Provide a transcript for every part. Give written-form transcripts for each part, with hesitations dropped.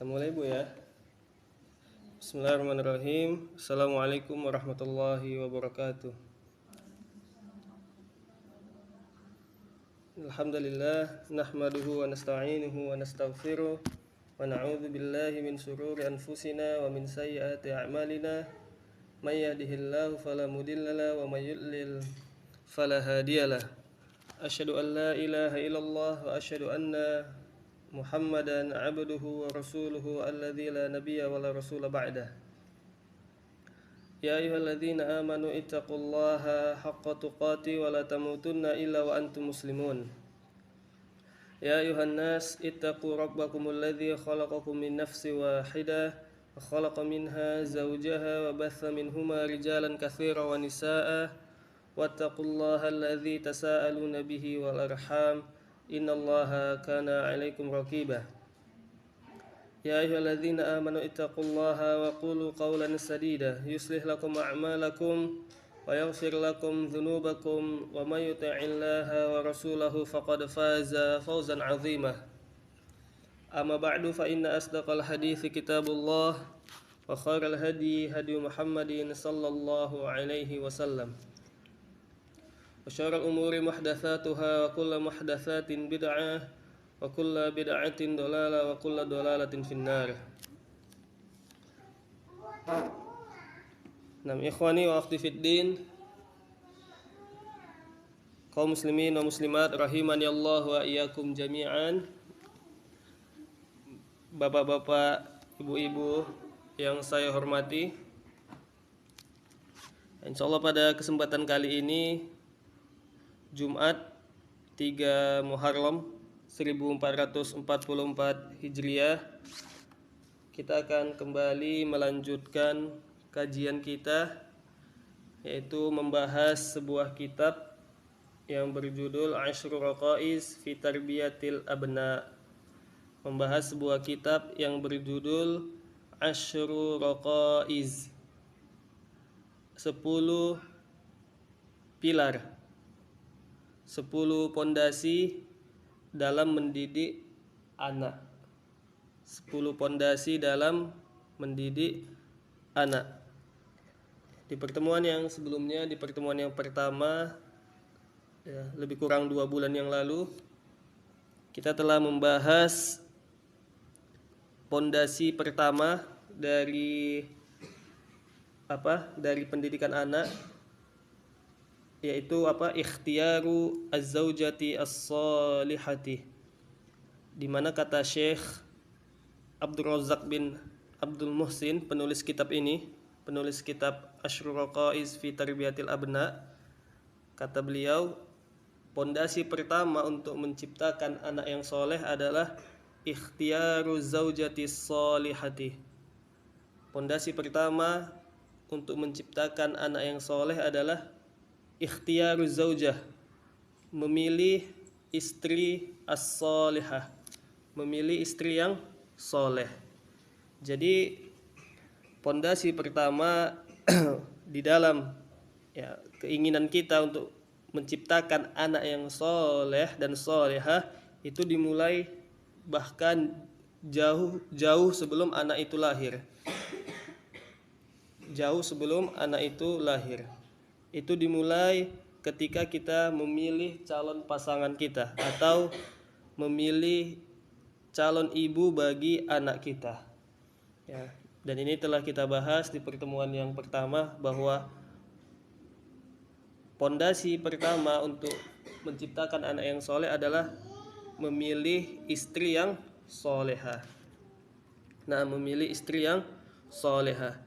Kita mulai Bu ya. Bismillahirrahmanirrahim. Assalamualaikum warahmatullahi wabarakatuh. Alhamdulillah nahmaduhu wa nasta'inuhu wa nastaghfiruh wa na'udzu billahi min shururi anfusina wa min sayyiati a'malina. May yahdihillahu fala mudhillalah wa may yudlil fala hadiyalah. Asyhadu an la ilaha illallah wa asyhadu anna Muhammadan abduhu wa rasuluhu alladzi la nabiyya wa la rasula ba'dah. Ya ayyuhalladzina amanu ittaqullaha haqqa tuqatih wa la tamutunna illa wa antum muslimun. Ya ayyuhan nas ittaqu rabbakumul ladzi khalaqakum min nafsin wahidah wa khalaqa minha zawjaha wa batha minhuma rijalan katsiran wa nisaa'a wattaqullaha alladzi tasaaluna bihi wal arham innallaha kana 'alaikum raqiba. Ya ayyuhalladzina amanu ittaqullaha wa qulu qawlan sadida yuslih lakum a'malakum wa yaghfir lakum dhunubakum wa may yuti'illaha wa rasulahu faqad faza fawzan 'azima. Amma ba'du fa inna asdaqal hadithi kitabullah wa khairal hadi hadi Muhammadin sallallahu alaihi wasallam. Wa syarrul umuri muhdatsatuha wa kullu muhdatsatin bid'ah wa kullu bid'atin dhalalah wa kullu dhalalatin finnar. Ikhwani wa akhwati fid din, kaum muslimin wa muslimat rahimani Allah wa iyyakum jami'an. Bapak-bapak, ibu-ibu yang saya hormati, insyaallah pada kesempatan kali ini Jumat 3 Muharram 1444 Hijriah, kita akan kembali melanjutkan kajian kita, yaitu membahas sebuah kitab yang berjudul Ashrul Raqaiz fi Tarbiyatil Abna. Membahas sebuah kitab yang berjudul Ashrul Raqaiz, 10 pilar, 10 pondasi dalam mendidik anak. 10 pondasi dalam mendidik anak. Di pertemuan yang sebelumnya, di pertemuan yang pertama, lebih kurang 2 bulan yang lalu, kita telah membahas pondasi pertama dari pendidikan anak, yaitu ikhtiyaru az-zaujati as-salihati, di mana kata Syekh Abdul Razak bin Abdul Muhsin, penulis kitab ini, penulis kitab Ashrul Raqaiz fi Tarbiyatil Abna, kata beliau, pondasi pertama untuk menciptakan anak yang soleh adalah ikhtiyaru zaujati salihati. Pondasi pertama untuk menciptakan anak yang soleh adalah ikhtiyaru zaujah, memilih istri as-salihah, memilih istri yang soleh. Jadi pondasi pertama di dalam keinginan kita untuk menciptakan anak yang soleh dan solehah itu dimulai bahkan jauh sebelum anak itu lahir. Jauh sebelum anak itu lahir. Itu dimulai ketika kita memilih calon pasangan kita atau memilih calon ibu bagi anak kita. Dan ini telah kita bahas di pertemuan yang pertama, bahwa pondasi pertama untuk menciptakan anak yang soleh adalah memilih istri yang solehah. Memilih istri yang solehah.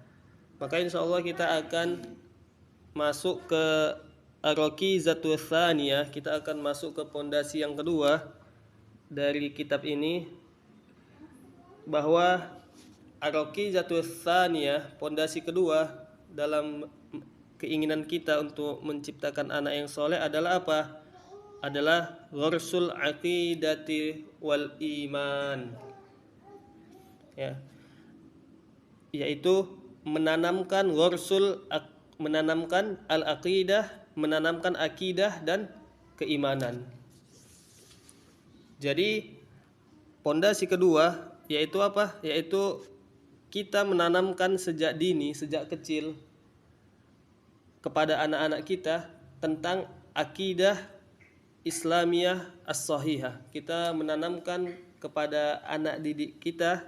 Maka insyaallah kita akan masuk ke Ar-Raqizatu Tsaniyah, kita akan masuk ke pondasi yang kedua dari kitab ini, bahwa Ar-Raqizatu Tsaniyah, pondasi kedua dalam keinginan kita untuk menciptakan anak yang soleh adalah apa? Adalah gharsul aqidati wal iman. Yaitu menanamkan al-aqidah, menanamkan akidah dan keimanan. Jadi pondasi kedua yaitu apa? Yaitu kita menanamkan sejak dini, sejak kecil kepada anak-anak kita tentang akidah Islamiyah as-sahihah. Kita menanamkan kepada anak didik kita,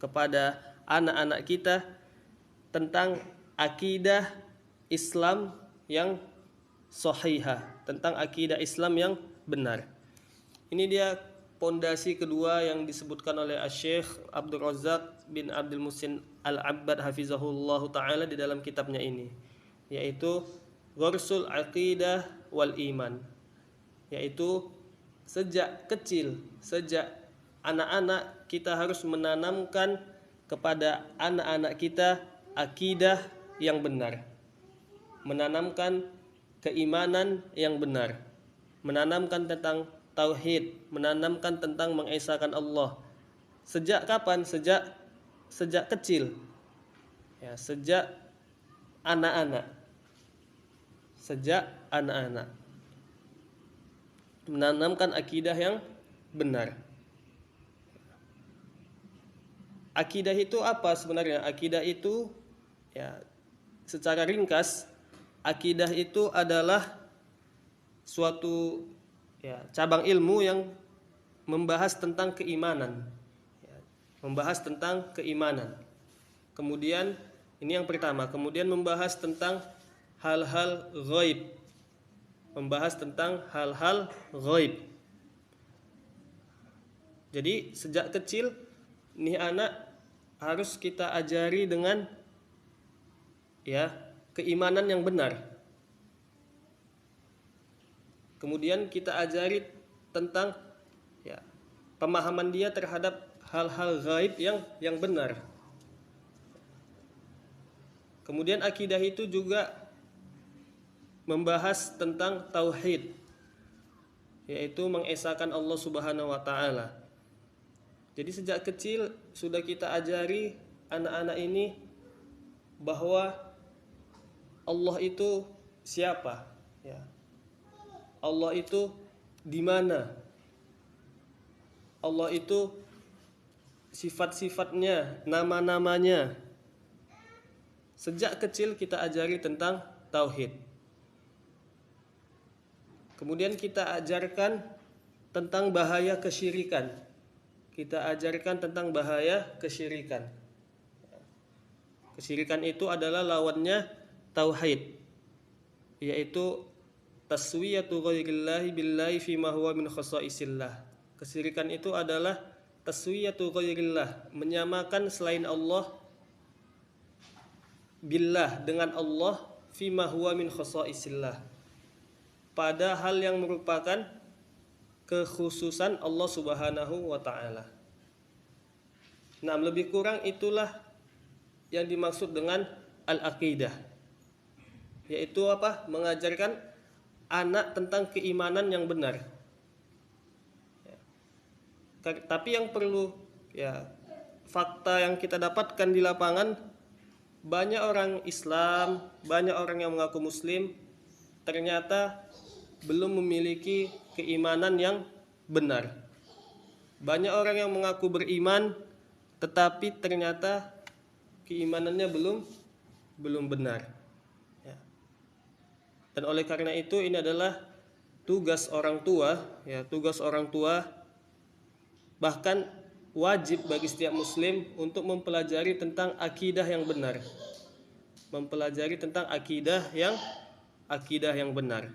kepada anak-anak kita tentang akidah Islam yang sahihah, tentang akidah Islam yang benar. Ini dia pondasi kedua yang disebutkan oleh Syekh Abdul Razak bin Abdul Muhsin Al-Abbad hafizahullah taala di dalam kitabnya ini, yaitu Gharsul Aqidah wal Iman, yaitu sejak kecil, sejak anak-anak kita harus menanamkan kepada anak-anak kita akidah yang benar, menanamkan keimanan yang benar, menanamkan tentang tauhid, menanamkan tentang mengesahkan Allah. Sejak kapan? Sejak kecil. Ya, sejak anak-anak. Sejak anak-anak. Menanamkan akidah yang benar. Akidah itu apa sebenarnya? Akidah itu ya secara ringkas, akidah itu adalah suatu cabang ilmu yang membahas tentang keimanan. Membahas tentang keimanan. Kemudian ini yang pertama, kemudian membahas tentang hal-hal ghaib. Membahas tentang hal-hal ghaib. Jadi sejak kecil nih anak harus kita ajari dengan keimanan yang benar. Kemudian kita ajari tentang pemahaman dia terhadap hal-hal gaib yang benar. Kemudian akidah itu juga membahas tentang tauhid, yaitu mengesahkan Allah Subhanahu wa taala. Jadi sejak kecil sudah kita ajari anak-anak ini bahwa Allah itu siapa, Allah itu di mana, Allah itu sifat-sifatnya, nama-namanya. Sejak kecil kita ajari tentang tauhid. Kemudian kita ajarkan tentang bahaya kesyirikan. Kita ajarkan tentang bahaya kesyirikan. Kesyirikan itu adalah lawannya tauhid, yaitu taswiyatu ghairillahi billahi fima huwa min khasaisillah. Kesyirikan itu adalah taswiyatu ghairillah, menyamakan selain Allah billah dengan Allah fima huwa min khasaisillah, pada hal yang merupakan kekhususan Allah Subhanahu wa taala. Nah, lebih kurang itulah yang dimaksud dengan al-aqidah. Yaitu apa? Mengajarkan anak tentang keimanan yang benar. Tapi yang perlu fakta yang kita dapatkan di lapangan, banyak orang Islam, banyak orang yang mengaku muslim ternyata belum memiliki keimanan yang benar. Banyak orang yang mengaku beriman tetapi ternyata keimanannya belum benar. Dan oleh karena itu ini adalah tugas orang tua, tugas orang tua, bahkan wajib bagi setiap muslim untuk mempelajari tentang akidah yang benar. Mempelajari tentang akidah yang benar.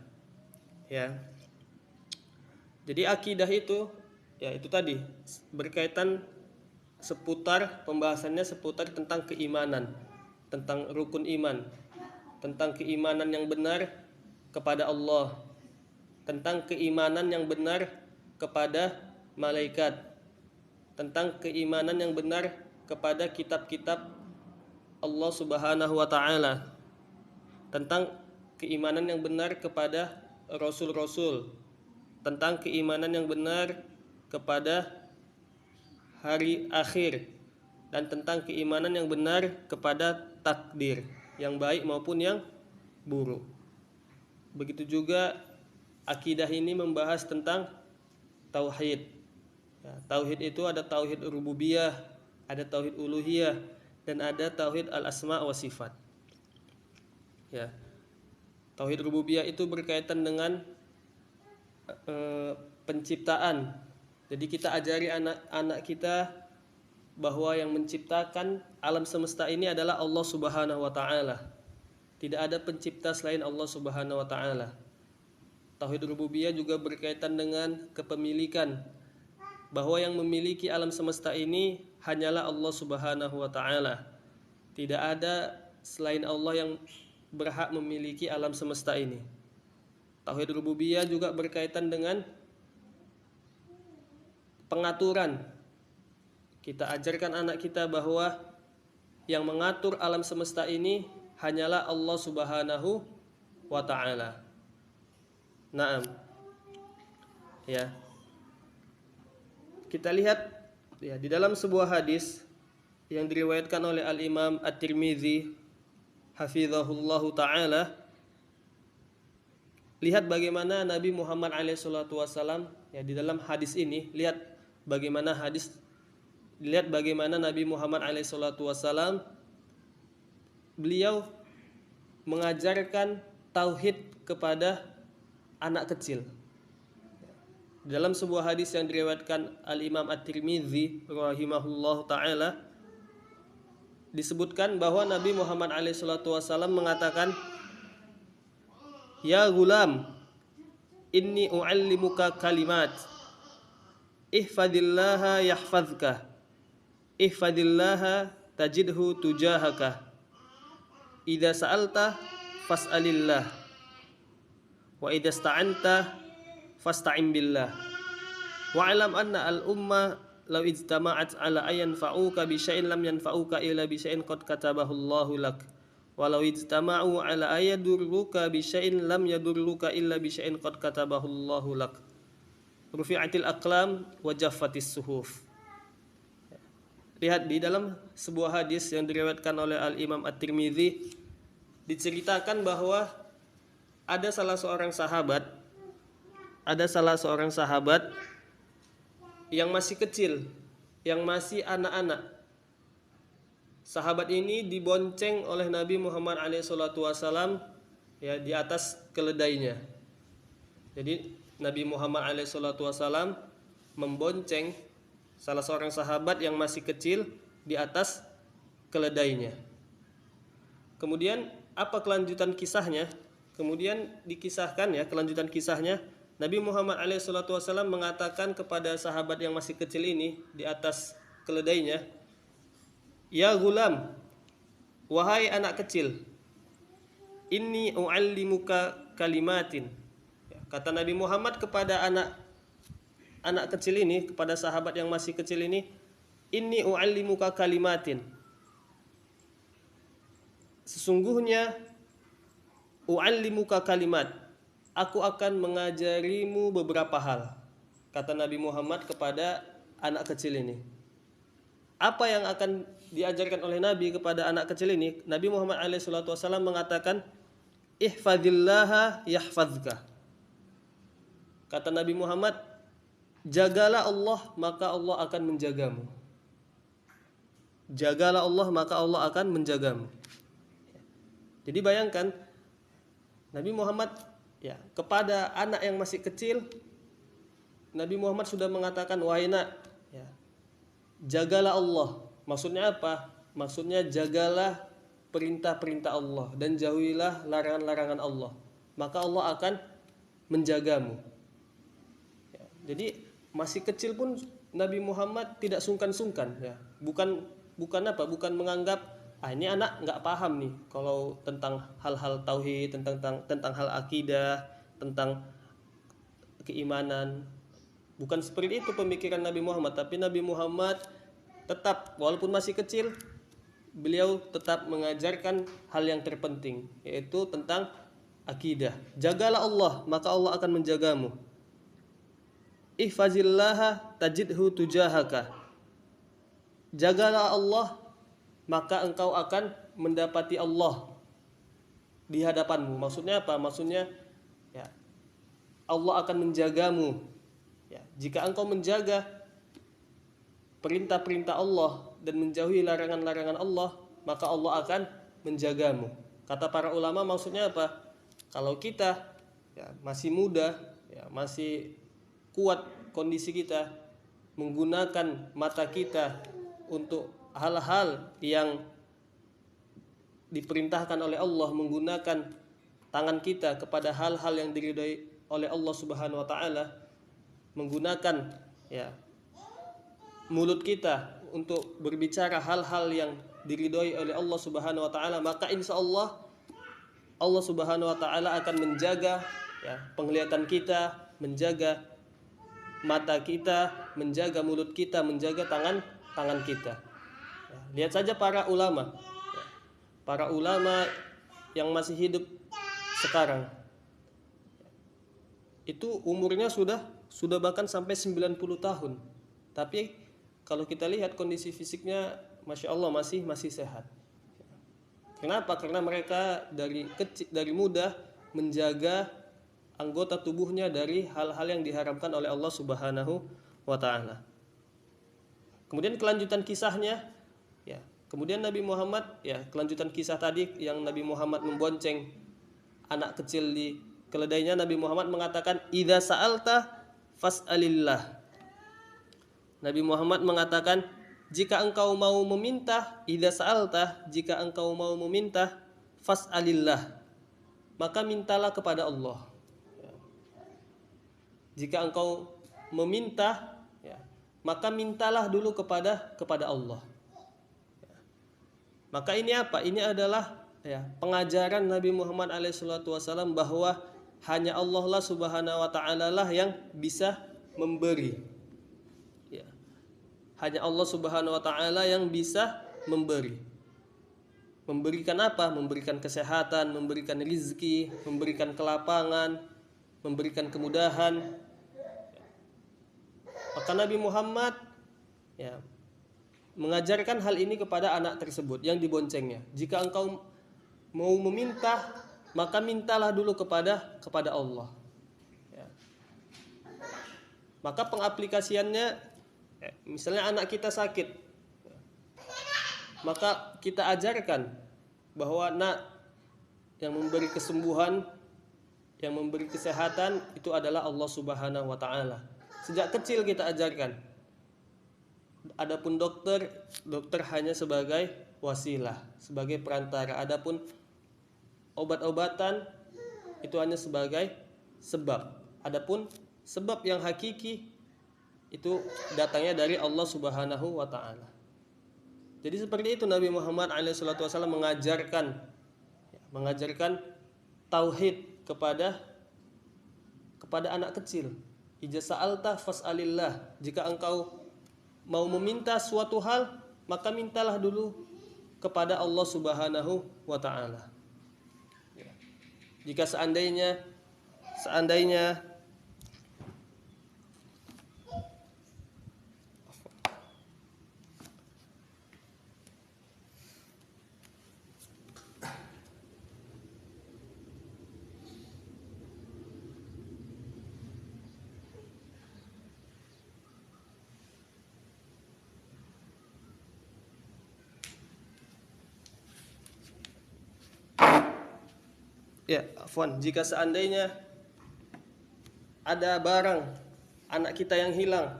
Jadi akidah itu itu tadi berkaitan seputar pembahasannya seputar tentang keimanan, tentang rukun iman, tentang keimanan yang benar kepada Allah, tentang keimanan yang benar kepada malaikat, tentang keimanan yang benar kepada kitab-kitab Allah Subhanahu wa taala, tentang keimanan yang benar kepada rasul-rasul, tentang keimanan yang benar kepada hari akhir, dan tentang keimanan yang benar kepada takdir yang baik maupun yang buruk. Begitu juga akidah ini membahas tentang tauhid, Ya, tauhid itu ada tauhid rububiyah, ada tauhid uluhiyah, dan ada tauhid al-asma wa sifat. Ya. Tauhid rububiyah itu berkaitan dengan penciptaan. Jadi kita ajari anak-anak kita bahwa yang menciptakan alam semesta ini adalah Allah Subhanahu wa taala. Tidak ada pencipta selain Allah Subhanahu wa taala. Tauhid rububiyah juga berkaitan dengan kepemilikan, bahwa yang memiliki alam semesta ini hanyalah Allah Subhanahu wa taala. Tidak ada selain Allah yang berhak memiliki alam semesta ini. Tauhid rububiyah juga berkaitan dengan pengaturan. Kita ajarkan anak kita bahwa yang mengatur alam semesta ini hanyalah Allah Subhanahu wa taala. Naam. Ya. Kita lihat ya di dalam sebuah hadis yang diriwayatkan oleh Al-Imam At-Tirmizi hafizahullahu taala, lihat bagaimana Nabi Muhammad SAW ya di dalam hadis ini, lihat bagaimana Nabi Muhammad SAW beliau mengajarkan tauhid kepada anak kecil. Dalam sebuah hadis yang diriwayatkan Al-Imam At-Tirmizi rahimahullahu taala disebutkan bahwa Nabi Muhammad SAW mengatakan, "Ya gulam, inni u'allimuka kalimat. Ihfadillaha yahfazka. Ihfadillaha tajidhu tujahaka. Idza sa'alta fas'alillah. Wa idza sta'anta fasta'in billah. Wa'lam anna al-umma law ijtama'at ala ayyan fa'uka bi syai'in lam yanfa'uka illa bi syai'in qad katabahu Allahu lak. Walau ijtama'u ala ayadurruka bi syai'in lam yadurruka illa bi syai'in qad katabahu Allahu lak. Rufi'atil aqlam wa jaffatis suhuf." Lihat di dalam sebuah hadis yang diriwayatkan oleh Al-Imam At-Tirmizi diceritakan bahwa ada salah seorang sahabat yang masih kecil, yang masih anak-anak. Sahabat ini dibonceng oleh Nabi Muhammad SAW ya di atas keledainya. Jadi Nabi Muhammad SAW membonceng salah seorang sahabat yang masih kecil di atas keledainya. Kemudian apa kelanjutan kisahnya? Kemudian dikisahkan ya kelanjutan kisahnya, Nabi Muhammad SAW mengatakan kepada sahabat yang masih kecil ini di atas keledainya, "Ya gulam, wahai anak kecil, inni u'allimuka kalimatin." Kata Nabi Muhammad kepada anak kecil ini, kepada sahabat yang masih kecil ini, "Inni u'allimuka kalimatin." Sesungguhnya u'allimuka kalimat, aku akan mengajarimu beberapa hal. Kata Nabi Muhammad kepada anak kecil ini. Apa yang akan diajarkan oleh Nabi kepada anak kecil ini? Nabi Muhammad SAW mengatakan, "Ihfadillaha yahfazka." Kata Nabi Muhammad, jagalah Allah maka Allah akan menjagamu. Jagalah Allah maka Allah akan menjagamu. Jadi bayangkan Nabi Muhammad ya kepada anak yang masih kecil, Nabi Muhammad sudah mengatakan, "Wahai nak, ya, jagalah Allah." Maksudnya apa? Maksudnya jagalah perintah-perintah Allah dan jauhilah larangan-larangan Allah. Maka Allah akan menjagamu. Ya, jadi masih kecil pun Nabi Muhammad tidak sungkan-sungkan. Ya, bukan menganggap ini anak nggak paham nih kalau tentang hal-hal tauhid, tentang hal akidah, tentang keimanan. Bukan seperti itu pemikiran Nabi Muhammad, tapi Nabi Muhammad tetap walaupun masih kecil, beliau tetap mengajarkan hal yang terpenting, yaitu tentang akidah. Jagalah Allah, maka Allah akan menjagamu. Ihfazillaha tajidhu tujahaka. Jagalah Allah, maka engkau akan mendapati Allah di hadapanmu. Maksudnya apa? Maksudnya ya, Allah akan menjagamu. Ya, jika engkau menjaga perintah-perintah Allah dan menjauhi larangan-larangan Allah, maka Allah akan menjagamu. Kata para ulama, maksudnya apa? Kalau kita masih muda, masih kuat kondisi kita, menggunakan mata kita untuk hal-hal yang diperintahkan oleh Allah, menggunakan tangan kita kepada hal-hal yang diridhai oleh Allah Subhanahu wa taala, menggunakan mulut kita untuk berbicara hal-hal yang diridhai oleh Allah Subhanahu wa taala, maka insya Allah Allah Subhanahu wa taala akan menjaga penglihatan kita, menjaga mata kita, menjaga mulut kita, menjaga tangan kita. Lihat saja para ulama. Para ulama yang masih hidup sekarang itu umurnya sudah bahkan sampai 90 tahun. Tapi kalau kita lihat kondisi fisiknya, Masya Allah masih sehat. Kenapa? Karena mereka dari muda menjaga anggota tubuhnya dari hal-hal yang diharamkan oleh Allah Subhanahu wa taala. Kemudian kelanjutan kisahnya, kemudian Nabi Muhammad, kelanjutan kisah tadi yang Nabi Muhammad membonceng anak kecil di keledainya, Nabi Muhammad mengatakan idza sa'alta fas'alillah. Nabi Muhammad mengatakan, jika engkau mau meminta, idza sa'alta, jika engkau mau meminta, fas'alillah, maka mintalah kepada Allah. Jika engkau meminta, maka mintalah dulu kepada Allah. Maka ini apa? Ini adalah pengajaran Nabi Muhammad SAW bahwa hanya Allah lah Subhanahu wa taala lah yang bisa memberi. Hanya Allah Subhanahu wa taala yang bisa memberi. Memberikan apa? Memberikan kesehatan, memberikan rizki, memberikan kelapangan, memberikan kemudahan. Maka Nabi Muhammad mengajarkan hal ini kepada anak tersebut yang diboncengnya. Jika engkau mau meminta, maka mintalah dulu kepada Allah. Maka pengaplikasiannya, misalnya anak kita sakit, maka kita ajarkan bahwa yang memberi kesembuhan, yang memberi kesehatan itu adalah Allah Subhanahu wa taala. Sejak kecil kita ajarkan. Adapun dokter hanya sebagai wasilah, sebagai perantara. Adapun obat-obatan itu hanya sebagai sebab. Adapun sebab yang hakiki itu datangnya dari Allah Subhanahu wa taala. Jadi seperti itu Nabi Muhammad SAW mengajarkan tauhid kepada anak kecil. Idza sa'alta fas'alillah. Jika engkau mau meminta suatu hal, maka mintalah dulu kepada Allah Subhanahu wa taala. Jika seandainya jika seandainya ada barang anak kita yang hilang,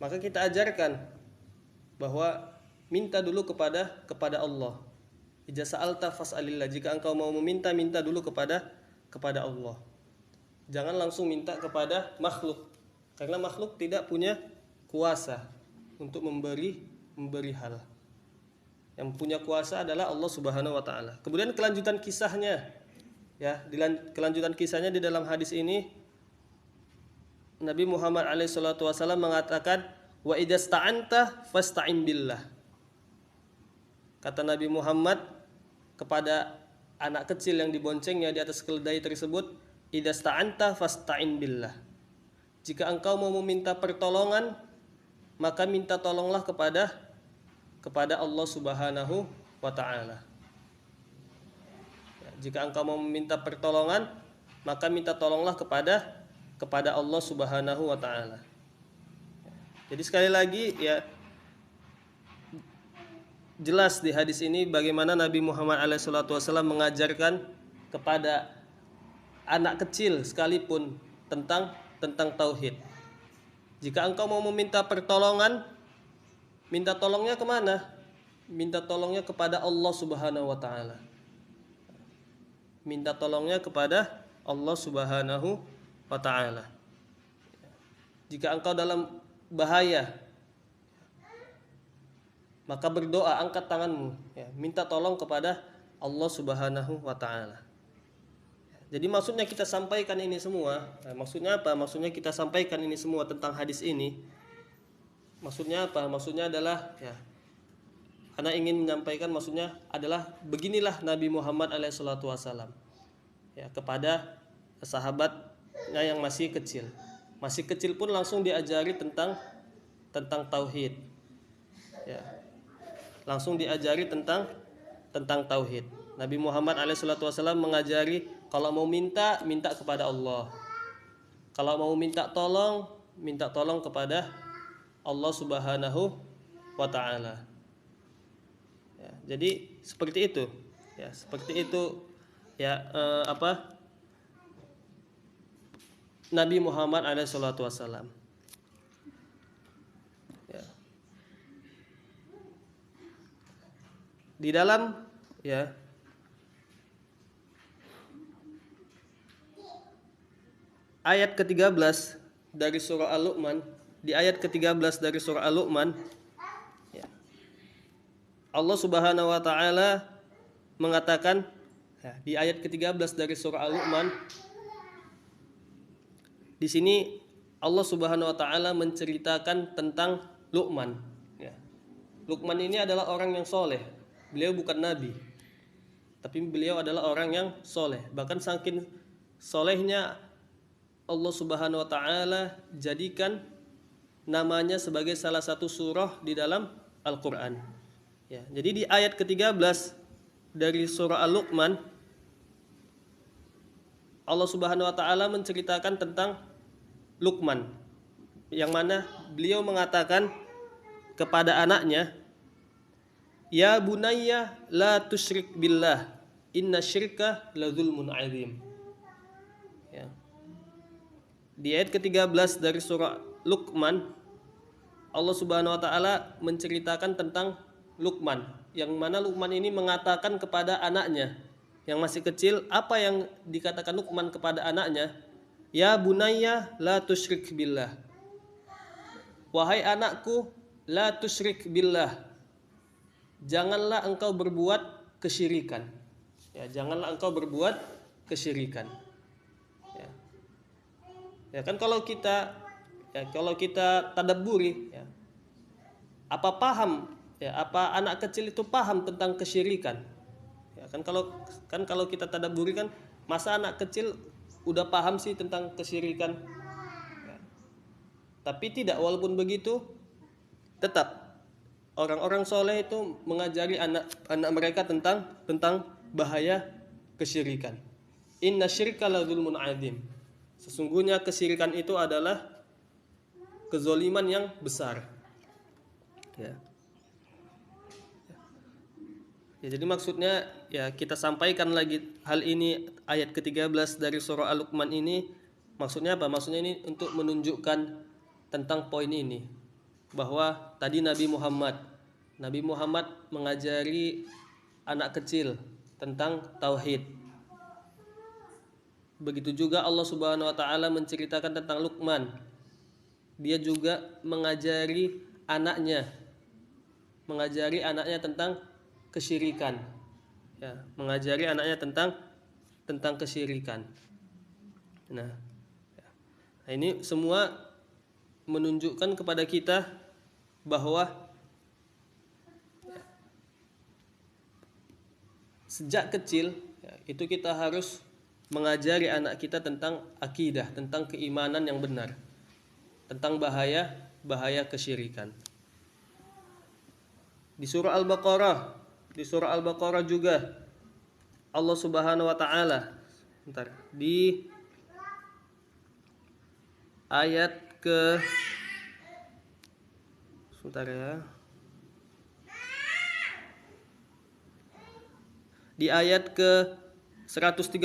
maka kita ajarkan bahwa minta dulu kepada Allah. Idza sa'alta fas'alillah. Jika engkau mau meminta, minta dulu kepada Allah. Jangan langsung minta kepada makhluk, karena makhluk tidak punya kuasa untuk memberi hal. Yang punya kuasa adalah Allah Subhanahu wa taala. Kemudian kelanjutan kisahnya, kelanjutan kisahnya di dalam hadis ini Nabi Muhammad SAW mengatakan, wa idza sta'anta fasta'in billah. Kata Nabi Muhammad kepada anak kecil yang diboncengnya di atas keledai tersebut, idza sta'anta fasta'in billah. Jika engkau mau meminta pertolongan, maka minta tolonglah kepada Allah Subhanahu wa taala. Jika engkau mau meminta pertolongan, maka minta tolonglah kepada Allah Subhanahu wa taala. Jadi sekali lagi ya, jelas di hadis ini bagaimana Nabi Muhammad SAW mengajarkan kepada anak kecil sekalipun tentang tauhid. Jika engkau mau meminta pertolongan, minta tolongnya kemana? Minta tolongnya kepada Allah Subhanahu wa Ta'ala. Minta tolongnya kepada Allah Subhanahu wa Ta'ala. Jika engkau dalam bahaya, maka berdoa, angkat tanganmu, ya, minta tolong kepada Allah Subhanahu wa Ta'ala. Jadi maksudnya kita sampaikan ini semua. Maksudnya apa? Maksudnya kita sampaikan ini semua tentang hadis ini. Maksudnya apa? Maksudnya adalah ya, Ana ingin menyampaikan, maksudnya adalah beginilah Nabi Muhammad SAW ya, kepada sahabatnya yang masih kecil. Masih kecil pun langsung diajari tentang tauhid. Ya. Langsung diajari tentang tauhid. Nabi Muhammad SAW mengajari kalau mau minta kepada Allah. Kalau mau minta tolong kepada Allah Subhanahu wa Ta'ala. Ya, jadi seperti itu. Ya, seperti itu ya Nabi Muhammad SAW. Ya. Di dalam ya ayat ke-13 dari surah Al-Luqman, di ayat ke-13 dari surah Al-Luqman ya, Allah Subhanahu wa Ta'ala mengatakan ya, di ayat ke-13 dari surah Al-Luqman, di sini Allah Subhanahu wa Ta'ala menceritakan tentang Luqman ya. Luqman ini adalah orang yang soleh. Beliau bukan nabi, tapi beliau adalah orang yang soleh. Bahkan saking solehnya Allah Subhanahu wa Ta'ala jadikan namanya sebagai salah satu surah di dalam Al-Qur'an. Ya, jadi di ayat ke-13 dari surah Al-Luqman, Allah Subhanahu wa Ta'ala menceritakan tentang Luqman, yang mana beliau mengatakan kepada anaknya, "Ya bunayya la tusyrik billah, inna syirka la dzulmun 'adzim." Ya. Di ayat ke-13 dari surah Luqman, Allah Subhanahu wa Ta'ala menceritakan tentang Luqman, yang mana Luqman ini mengatakan kepada anaknya yang masih kecil. Apa yang dikatakan Luqman kepada anaknya? Ya bunayya la tusyrik billah. Wahai anakku, la tusyrik billah. Janganlah engkau berbuat kesyirikan. Ya, janganlah engkau berbuat kesyirikan. Ya kan kalau kita tadabburi ya, apa anak kecil itu paham tentang kesyirikan? Ya kan kalau kita tadabburi kan, masa anak kecil udah paham sih tentang kesyirikan? Ya. Tapi tidak, walaupun begitu tetap orang-orang soleh itu mengajari anak mereka tentang bahaya kesyirikan. Inna syirka la dzulmun 'adzim. Sesungguhnya kesyirikan itu adalah kezoliman yang besar. Ya. Ya, jadi maksudnya ya kita sampaikan lagi hal ini, ayat ke-13 dari surah Al-Luqman ini maksudnya apa? Maksudnya ini untuk menunjukkan tentang poin ini, bahwa tadi Nabi Muhammad mengajari anak kecil tentang tauhid. Begitu juga Allah Subhanahu wa Ta'ala menceritakan tentang Luqman. Dia juga mengajari anaknya tentang kesyirikan. Ya, mengajari anaknya tentang kesyirikan. Nah, ini semua menunjukkan kepada kita bahwa sejak kecil ya, itu kita harus mengajari anak kita tentang akidah, tentang keimanan yang benar, tentang bahaya kesyirikan. Di surah Al-Baqarah juga Allah Subhanahu wa Ta'ala di ayat Sebentar ya. Di ayat ke 132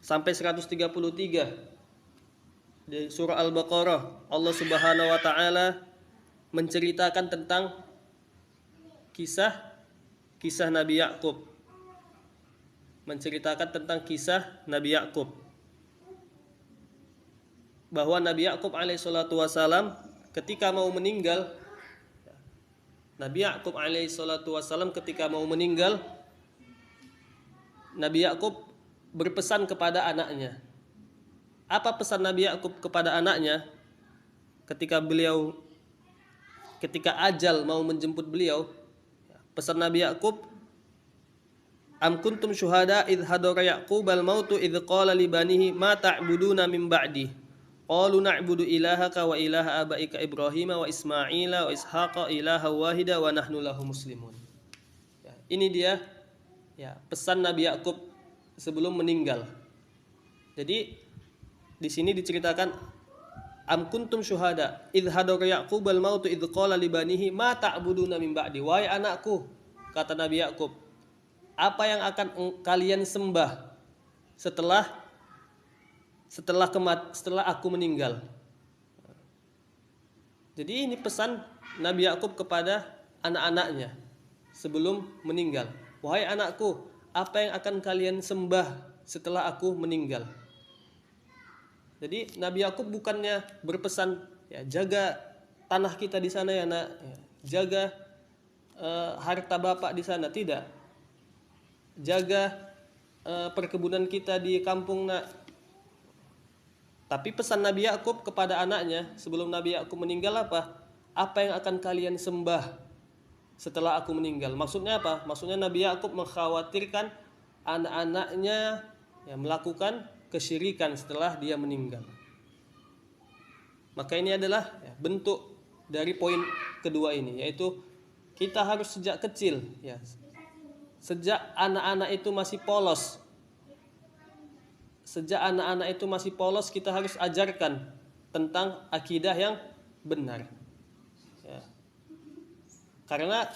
sampai 133 di surah Al-Baqarah, Allah Subhanahu wa taala menceritakan tentang kisah Nabi Yakub. Menceritakan tentang kisah Nabi Yakub. Bahwa Nabi Yakub alaihissalatu wassalam ketika mau meninggal, Nabi Yakub alaihissalatu wassalam ketika mau meninggal, Nabi Yakub berpesan kepada anaknya. Apa pesan Nabi Yakub kepada anaknya ketika ajal mau menjemput beliau? Pesan Nabi Yakub, am kuntum syuhada idh hadara Yaqubal mautu idh qala li banihi ma ta'buduna min ba'di qalu na'budu ilahaka wa ilaha abaika Ibrahim wa Ismaila wa Ishaqa ilaha wahida wa nahnu lahu muslimun. Ya, ini dia ya pesan Nabi Yakub sebelum meninggal. Jadi di sini diceritakan am kuntum syuhada idh hadara Yaqubal mautu idh qala li banihi ma ta'buduna min ba'di. Wahai anakku, kata Nabi Yakub, apa yang akan kalian sembah setelah aku meninggal? Jadi ini pesan Nabi Yakub kepada anak-anaknya sebelum meninggal. Wahai anakku, apa yang akan kalian sembah setelah aku meninggal? Jadi Nabi Yakub bukannya berpesan, ya jaga tanah kita di sana ya nak, ya, jaga harta bapak di sana, tidak. Jaga perkebunan kita di kampung nak. Tapi pesan Nabi Yakub kepada anaknya sebelum Nabi Yakub meninggal apa? Apa yang akan kalian sembah setelah aku meninggal? Maksudnya apa? Maksudnya Nabi Yakub mengkhawatirkan anak-anaknya ya, melakukan kesyirikan setelah dia meninggal. Maka ini adalah ya, bentuk dari poin kedua ini, yaitu kita harus sejak kecil ya, sejak anak-anak itu masih polos. Sejak anak-anak itu masih polos, kita harus ajarkan tentang akidah yang benar. Ya. Karena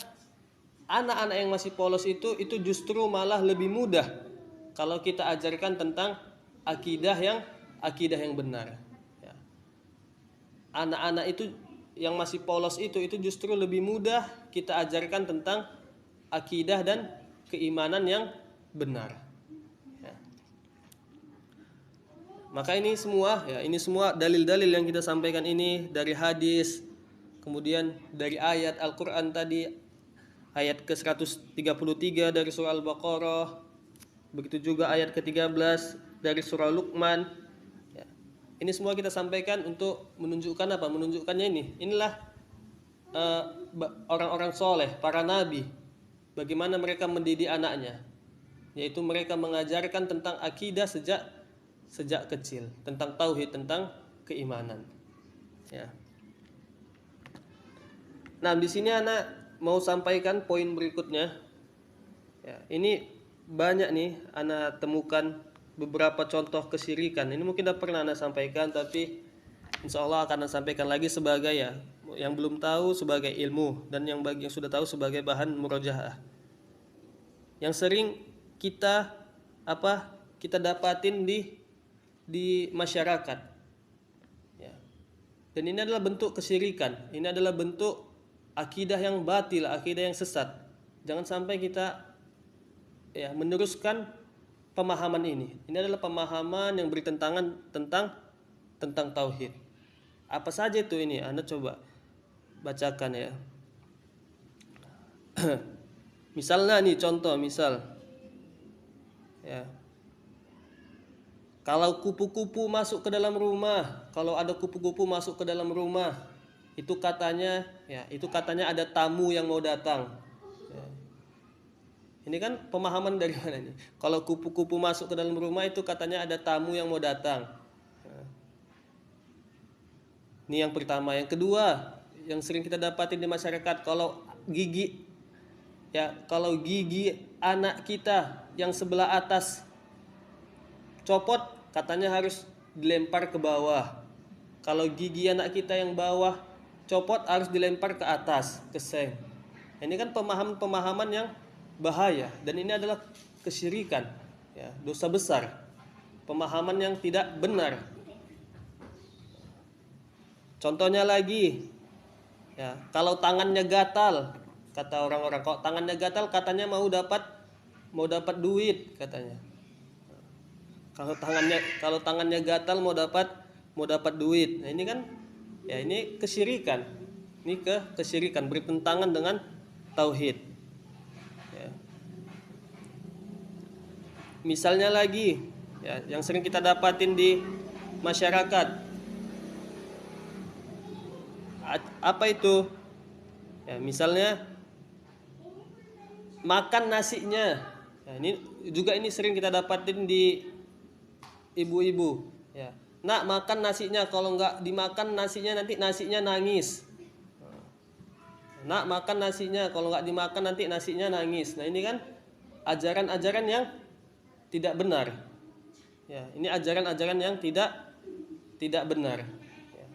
anak-anak yang masih polos itu justru malah lebih mudah kalau kita ajarkan tentang akidah yang benar. Ya. Anak-anak itu yang masih polos itu justru lebih mudah kita ajarkan tentang akidah dan keimanan yang benar. Maka ini semua dalil-dalil yang kita sampaikan ini dari hadis, kemudian dari ayat Al-Qur'an tadi, ayat ke-133 dari surah Al-Baqarah, begitu juga ayat ke-13 dari surah Luqman. Ya. Ini semua kita sampaikan untuk menunjukkan apa? Menunjukkannya ini. Inilah orang-orang soleh, para nabi, bagaimana mereka mendidik anaknya, yaitu mereka mengajarkan tentang akidah sejak kecil, tentang tauhid, tentang keimanan. Ya. Nah, di sini anak mau sampaikan poin berikutnya. Ya, ini banyak nih anak temukan beberapa contoh kesyirikan. Ini mungkin udah pernah anak sampaikan, tapi insya Allah akan anak sampaikan lagi sebagai ya, yang belum tahu sebagai ilmu, dan yang bagi yang sudah tahu sebagai bahan murojaah. Yang sering kita dapatin di masyarakat, ya. Dan ini adalah bentuk kesyirikan. Ini adalah bentuk akidah yang batil, akidah yang sesat. Jangan sampai kita ya meneruskan pemahaman ini. Ini adalah pemahaman yang bertentangan tentang tauhid. Apa saja itu ini? Anda coba bacakan ya. Misalnya nih contoh, ya. Kalau kupu-kupu masuk ke dalam rumah, kalau ada kupu-kupu masuk ke dalam rumah, itu katanya ada tamu yang mau datang. Ya. Ini kan pemahaman dari mana ini? Kalau kupu-kupu masuk ke dalam rumah itu katanya ada tamu yang mau datang. Ya. Ini yang pertama. Yang kedua, yang sering kita dapatin di masyarakat, kalau gigi anak kita yang sebelah atas copot, katanya harus dilempar ke bawah. Kalau gigi anak kita yang bawah copot harus dilempar ke atas, ke seng. Ini kan pemahaman-pemahaman yang bahaya dan ini adalah kesyirikan, ya, dosa besar. Pemahaman yang tidak benar. Contohnya lagi, ya, kalau tangannya gatal, kata orang-orang, kalau tangannya gatal katanya mau dapat duit katanya. Kalau tangannya gatal mau dapat duit. Nah, ini kan ya ini kesyirikan. Ini kesyirikan bertentangan dengan tauhid. Ya. Misalnya lagi, ya, yang sering kita dapatin di masyarakat. Apa itu? Ya, misalnya makan nasinya. Ya, ini sering kita dapatin di ibu-ibu. Ya. Nak, makan nasinya, kalau nggak dimakan nasinya nanti nasinya nangis. Nak, makan nasinya, kalau nggak dimakan nanti nasinya nangis. Nah, ini kan ajaran-ajaran yang tidak benar. Ya, ini ajaran-ajaran yang tidak benar. Ya.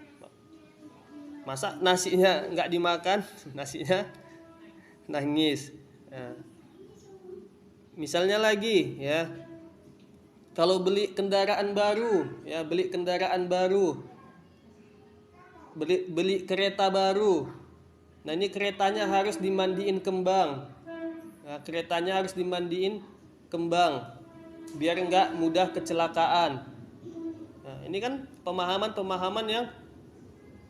Masa nasinya nggak dimakan, nasinya nangis. Ya. Misalnya lagi, ya, kalau beli kendaraan baru, ya, beli kereta baru. Nah, ini keretanya harus dimandiin kembang. Nah, keretanya harus dimandiin kembang biar nggak mudah kecelakaan. Nah, ini kan pemahaman-pemahaman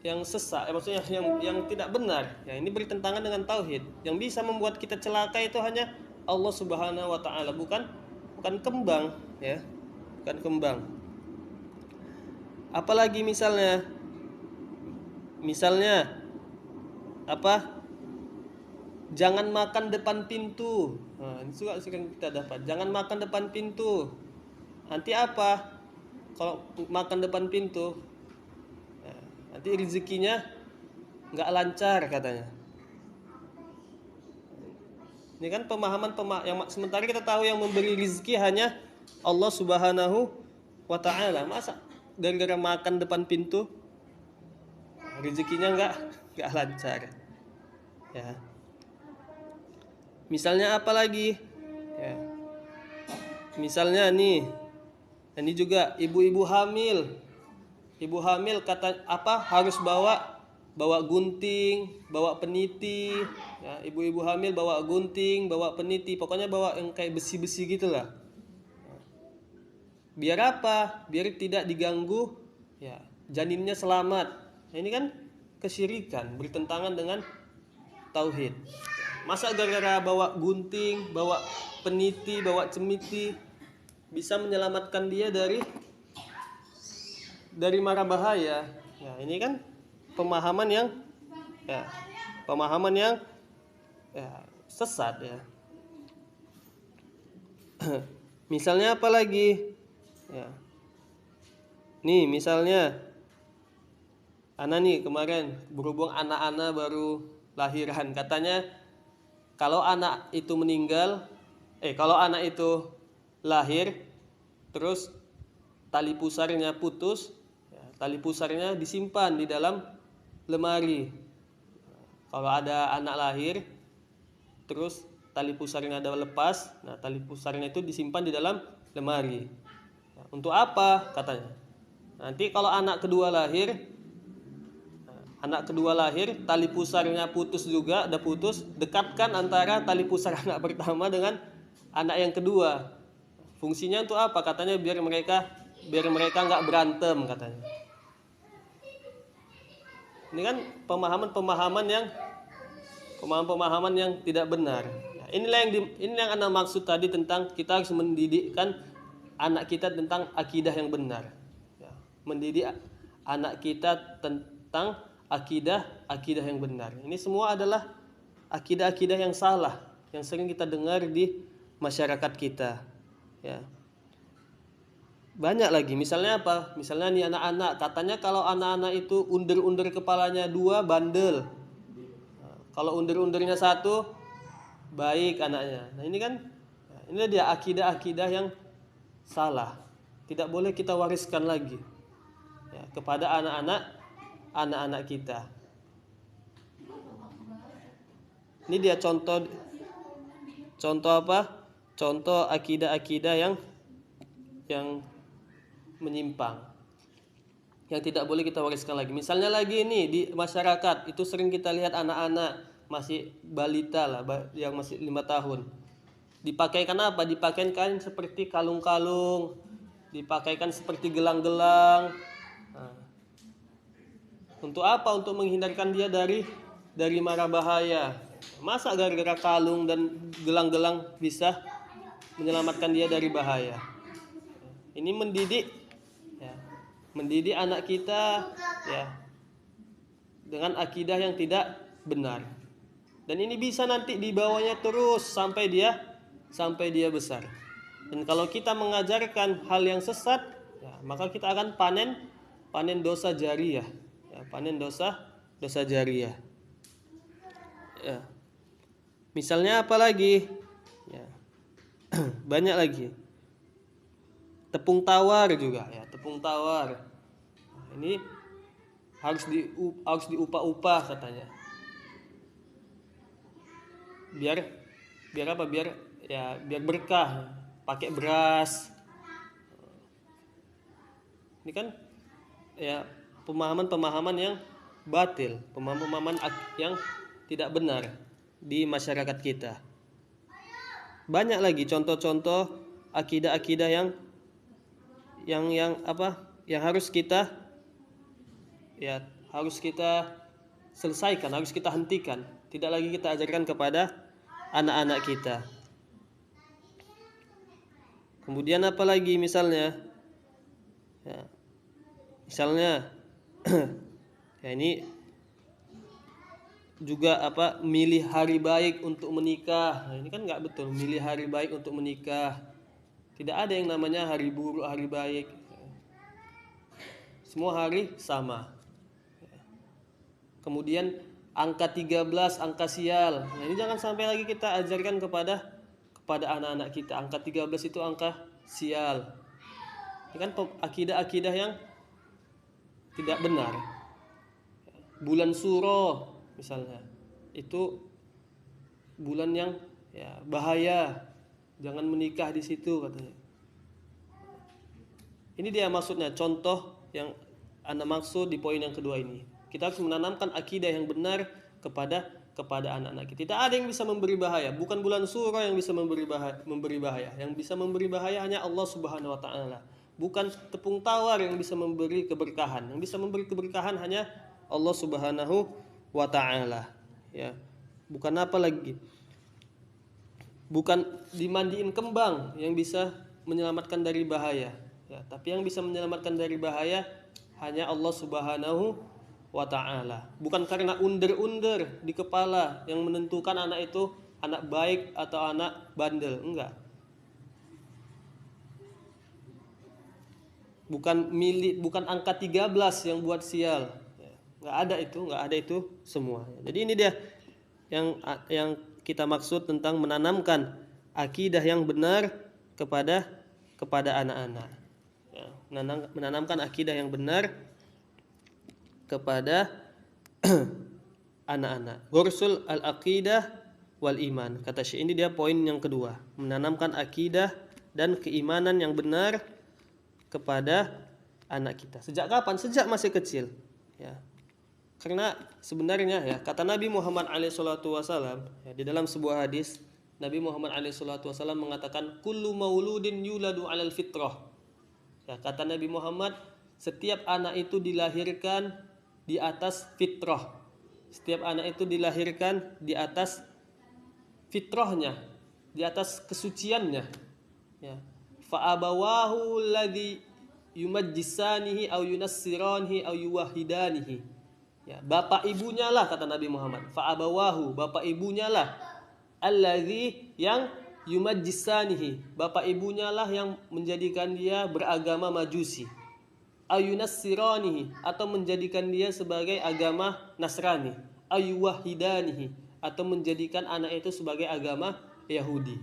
yang sesat, maksudnya yang tidak benar. Ya, ini bertentangan dengan tauhid. Yang bisa membuat kita celaka itu hanya Allah Subhanahu wa taala, bukan kembang, ya. Bukan kembang. Apalagi misalnya apa? Jangan makan depan pintu. Nah, ini juga sering kita dapat. Jangan makan depan pintu. Nanti apa? Kalau makan depan pintu, nanti rezekinya nggak lancar katanya. Ini kan pemahaman yang sementara kita tahu yang memberi rezeki hanya Allah Subhanahu wa taala. Masa gara-gara makan depan pintu rezekinya nggak lancar. Ya. Misalnya apa lagi? Ya. Misalnya nih, ini juga ibu-ibu hamil. Ibu hamil kata apa? Harus bawa gunting, bawa peniti. Ya, ibu-ibu hamil bawa gunting, bawa peniti, pokoknya bawa yang kayak besi-besi gitulah. Biar apa? Biar tidak diganggu, ya, janinnya selamat. Nah, ini kan kesyirikan, bertentangan dengan tauhid. Masa gara-gara bawa gunting, bawa peniti, bawa cemiti bisa menyelamatkan dia dari mara bahaya? Ya, ini kan pemahaman yang sesat, ya. Misalnya apa lagi? Ya. Nih, misalnya Ana nih kemarin berhubung anak-anak baru lahiran, katanya kalau anak itu lahir terus tali pusarnya putus, ya, tali pusarnya disimpan di dalam lemari. Kalau ada anak lahir terus tali pusarnya ada lepas, nah tali pusarnya itu disimpan di dalam lemari. Nah, untuk apa katanya? Nanti kalau anak kedua lahir, tali pusarnya putus juga, udah putus, dekatkan antara tali pusar anak pertama dengan anak yang kedua. Fungsinya untuk apa? Katanya biar mereka nggak berantem katanya. Ini kan pemahaman yang tidak benar. Nah, inilah yang Anda maksud tadi tentang kita harus mendidikkan anak kita tentang akidah yang benar. Ya, mendidik anak kita tentang akidah yang benar. Ini semua adalah akidah yang salah yang sering kita dengar di masyarakat kita. Ya. Banyak lagi. Misalnya apa? Misalnya nih anak-anak, katanya kalau anak-anak itu undur-undur kepalanya 2 bandel. Nah, kalau undur-undurnya 1 baik anaknya. Nah, ini kan ini dia akidah yang salah. Tidak boleh kita wariskan lagi, ya, kepada anak-anak kita. Ini dia contoh apa? Contoh akidah-akidah yang menyimpang, yang tidak boleh kita wariskan lagi. Misalnya lagi ini di masyarakat itu sering kita lihat anak-anak masih balita lah, yang masih 5 tahun. Dipakaikan apa? Dipakaikan seperti kalung-kalung, dipakaikan seperti gelang-gelang. Nah, untuk apa? Untuk menghindarkan dia dari mara bahaya. Masa gara-gara kalung dan gelang-gelang bisa menyelamatkan dia dari bahaya? Ini mendidik anak kita ya dengan akidah yang tidak benar. Dan ini bisa nanti dibawanya terus sampai dia besar. Dan kalau kita mengajarkan hal yang sesat, ya, maka kita akan panen dosa jariyah. Ya, panen dosa jariyah. Ya. Misalnya apa lagi? Ya. Banyak lagi. Tepung tawar juga ya, tepung tawar. Nah, ini harus diupah-upah katanya. Biar apa? Biar berkah. Pakai beras. Ini kan ya pemahaman-pemahaman yang batil, pemahaman yang tidak benar di masyarakat kita. Banyak lagi contoh-contoh akidah-akidah yang harus kita selesaikan, harus kita hentikan. Tidak lagi kita ajarkan kepada anak-anak kita. Kemudian apa lagi misalnya? Ya, misalnya ya ini juga milih hari baik untuk menikah. Nah, ini kan nggak betul, milih hari baik untuk menikah. Tidak ada yang namanya hari buruk, hari baik. Semua hari sama. Kemudian angka 13, angka sial. Nah, ini jangan sampai lagi kita ajarkan kepada anak-anak kita. Angka 13 itu angka sial. Ini kan akidah-akidah yang tidak benar. Bulan Suro misalnya, itu bulan yang bahaya, jangan menikah di situ katanya. Ini dia maksudnya, contoh yang Anda maksud di poin yang kedua ini. Kita harus menanamkan akidah yang benar kepada anak-anak kita. Tidak ada yang bisa memberi bahaya, bukan bulan Suro yang bisa memberi bahaya. Yang bisa memberi bahaya hanya Allah Subhanahu wa taala. Bukan tepung tawar yang bisa memberi keberkahan. Yang bisa memberi keberkahan hanya Allah Subhanahu wa ta'ala. Ya. Bukan apa lagi? Bukan dimandiin kembang yang bisa menyelamatkan dari bahaya. Ya, tapi yang bisa menyelamatkan dari bahaya hanya Allah Subhanahu wa ta'ala. Bukan karena under-under di kepala yang menentukan anak itu anak baik atau anak bandel. Enggak. Bukan angka 13 yang buat sial. Nggak ada itu semua. Jadi ini dia yang kita maksud tentang menanamkan akidah yang benar kepada anak-anak. Ya, menanamkan akidah yang benar kepada anak-anak. Ghursul al-aqidah wal iman. Kata Syekh, ini dia poin yang kedua, menanamkan akidah dan keimanan yang benar kepada anak kita. Sejak kapan? Sejak masih kecil. Ya. Karena sebenarnya kata Nabi Muhammad SAW di dalam sebuah hadis, Nabi Muhammad SAW mengatakan kullu mauludin yuladu 'alal fitrah. Ya, kata Nabi Muhammad, setiap anak itu dilahirkan di atas fitrah. Setiap anak itu dilahirkan di atas fitrahnya, di atas kesuciannya. Ya. Fa abawahu alladhi yumajjisanihi aw yunassiranihi aw yuwahhidanihi. Ya, bapak ibunya lah kata Nabi Muhammad. Fa abawahu, bapak ibunya lah alladhi yang yumajjisanihi. Bapak ibunya lah yang menjadikan dia beragama Majusi. Aw yunassiranihi, atau menjadikan dia sebagai agama Nasrani. Aw yuwahhidanihi, atau menjadikan anak itu sebagai agama Yahudi.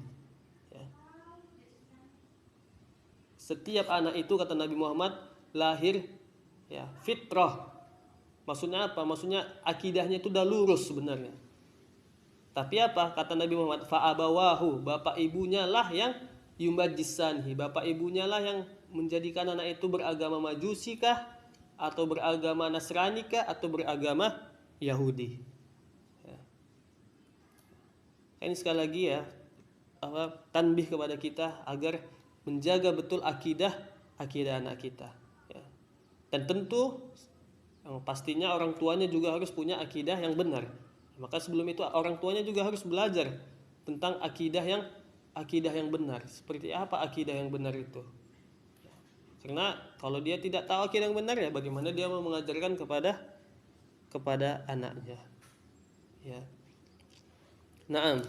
Setiap anak itu kata Nabi Muhammad lahir fitrah. Maksudnya apa? Maksudnya akidahnya itu udah lurus sebenarnya. Tapi apa kata Nabi Muhammad, fa'abawahu, bapak ibunya lah yang yumajjisanhi, bapak ibunya lah yang menjadikan anak itu beragama Majusi kah, atau beragama Nasrani kah, atau beragama Yahudi. Ya. Ini sekali lagi ya, tanbih kepada kita agar menjaga betul akidah anak kita. Ya. Dan tentu yang pastinya orang tuanya juga harus punya akidah yang benar. Maka sebelum itu orang tuanya juga harus belajar tentang akidah yang benar. Seperti apa akidah yang benar itu? Karena kalau dia tidak tahu akidah yang benar, ya bagaimana dia mau mengajarkan kepada anaknya? Ya. Naam.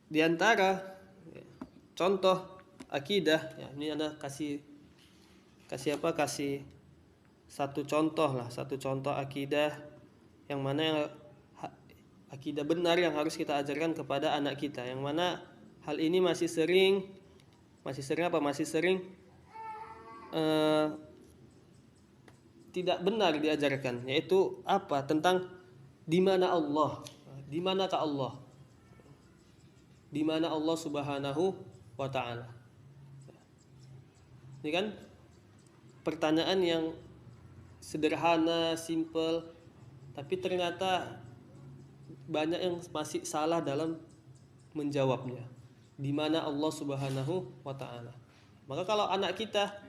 Di antara contoh akidah, ya, ini ada kasih satu contoh akidah yang mana yang akidah benar yang harus kita ajarkan kepada anak kita, yang mana hal ini masih sering tidak benar diajarkan, yaitu apa? Tentang di mana Allah, di manakah Allah, di mana Allah Subhanahu wa taala. Ini kan pertanyaan yang sederhana, simple, tapi ternyata banyak yang masih salah dalam menjawabnya. Di mana Allah Subhanahu wa taala. Maka kalau anak kita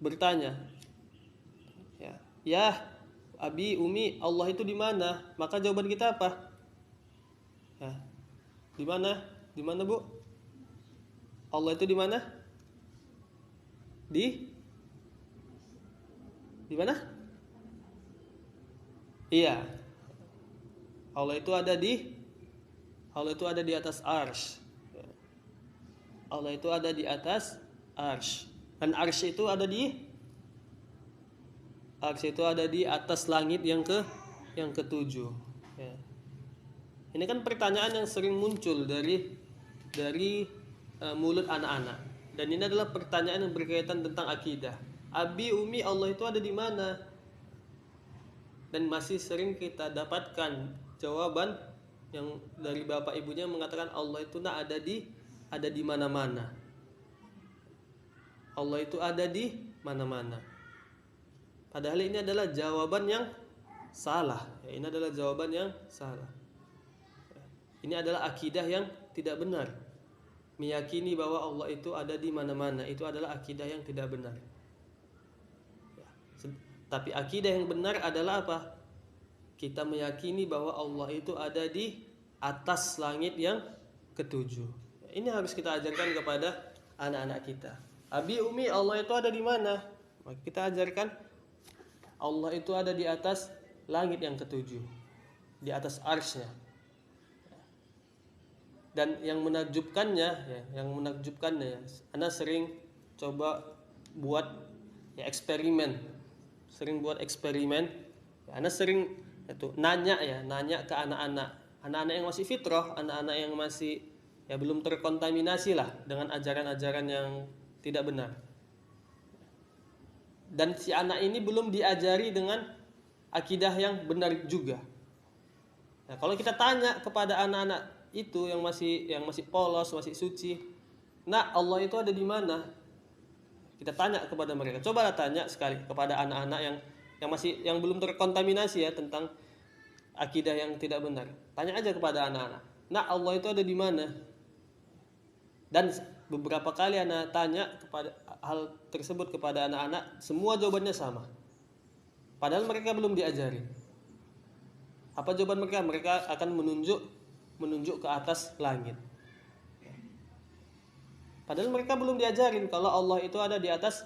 bertanya, ya Abi, Umi, Allah itu di mana? Maka jawaban kita apa? Ya, di mana? Di mana, Bu? Allah itu di mana? Di mana? Iya. Allah itu ada di atas arsy. Allah itu ada di atas arsy. Dan arsy itu ada di atas langit yang ketujuh. Ya. Ini kan pertanyaan yang sering muncul dari mulut anak-anak. Dan ini adalah pertanyaan yang berkaitan tentang akidah. Abi, Umi, Allah itu ada di mana? Dan masih sering kita dapatkan jawaban yang dari bapak ibunya mengatakan Allah itu ada di mana-mana. Allah itu ada di mana-mana. Padahal ini adalah jawaban yang salah. Ini adalah jawaban yang salah. Ini adalah akidah yang tidak benar. Meyakini bahwa Allah itu ada di mana-mana, itu adalah akidah yang tidak benar. Tapi akidah yang benar adalah apa? Kita meyakini bahwa Allah itu ada di atas langit yang ketujuh. Ini harus kita ajarkan kepada anak-anak kita. Abi, Umi, Allah itu ada di mana? Maka kita ajarkan Allah itu ada di atas langit yang ketujuh, di atas arsy-Nya. Dan yang menakjubkannya, Anda sering coba buat eksperimen. Anda sering nanya ke anak-anak yang masih fitrah, anak-anak yang masih belum terkontaminasi lah dengan ajaran-ajaran yang tidak benar. Dan si anak ini belum diajari dengan akidah yang benar juga. Nah, kalau kita tanya kepada anak-anak itu yang masih polos, masih suci, nah Allah itu ada di mana? Kita tanya kepada mereka. Cobalah tanya sekali kepada anak-anak yang belum terkontaminasi tentang akidah yang tidak benar. Tanya aja kepada anak-anak. Nah, Allah itu ada di mana? Dan beberapa kali anak tanya kepada hal tersebut kepada anak-anak, semua jawabannya sama. Padahal mereka belum diajari. Apa jawaban mereka? Mereka akan menunjuk ke atas langit. Padahal mereka belum diajarin kalau Allah itu ada di atas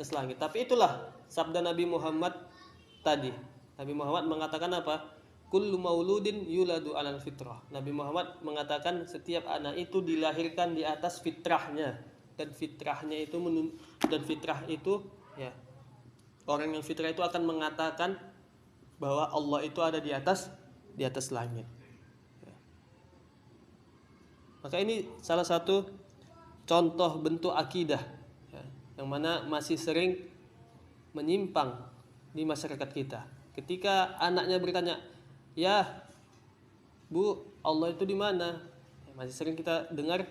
langit. Tapi itulah sabda Nabi Muhammad tadi. Nabi Muhammad mengatakan apa? Kullu mauludin yuladu 'alal fitrah. Nabi Muhammad mengatakan setiap anak itu dilahirkan di atas fitrahnya, dan fitrah itu orang yang fitrah itu akan mengatakan bahwa Allah itu ada di atas langit. Maka ini salah satu contoh bentuk akidah yang mana masih sering menyimpang di masyarakat kita. Ketika anaknya bertanya, "Ya, Bu, Allah itu di mana?" Masih sering kita dengar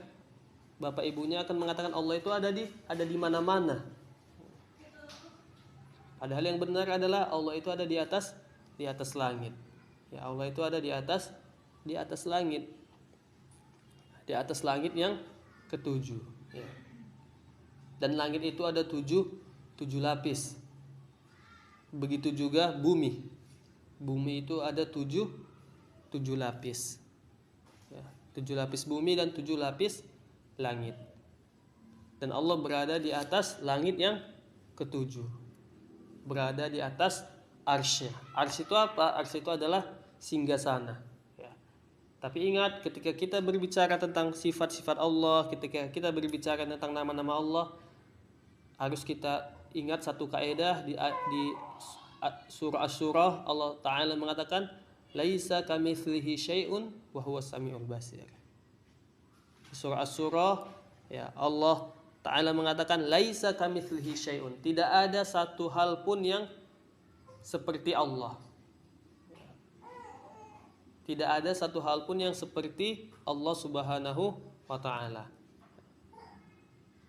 bapak ibunya akan mengatakan Allah itu ada di mana-mana. Padahal yang benar adalah Allah itu ada di atas langit. Ya, Allah itu ada di atas langit. Di atas langit yang ketujuh. Ya. Dan langit itu ada tujuh lapis. Begitu juga bumi. Bumi itu ada tujuh lapis. Ya, 7 lapis bumi dan 7 lapis langit. Dan Allah berada di atas langit yang ketujuh. Berada di atas arsy. Arsy itu apa? Arsy itu adalah singgasana. Ya. Tapi ingat, ketika kita berbicara tentang sifat-sifat Allah, ketika kita berbicara tentang nama-nama Allah, harus kita ingat satu kaidah di surah Asy-Syura. Allah Ta'ala mengatakan, laisa kamitslihi syai'un wa huwas samiul basir. Di surah Asy-Syura, ya, Allah Ta'ala mengatakan laisa kamitslihi syai'un, tidak ada satu hal pun yang seperti Allah. Tidak ada satu hal pun yang seperti Allah Subhanahu wa Ta'ala.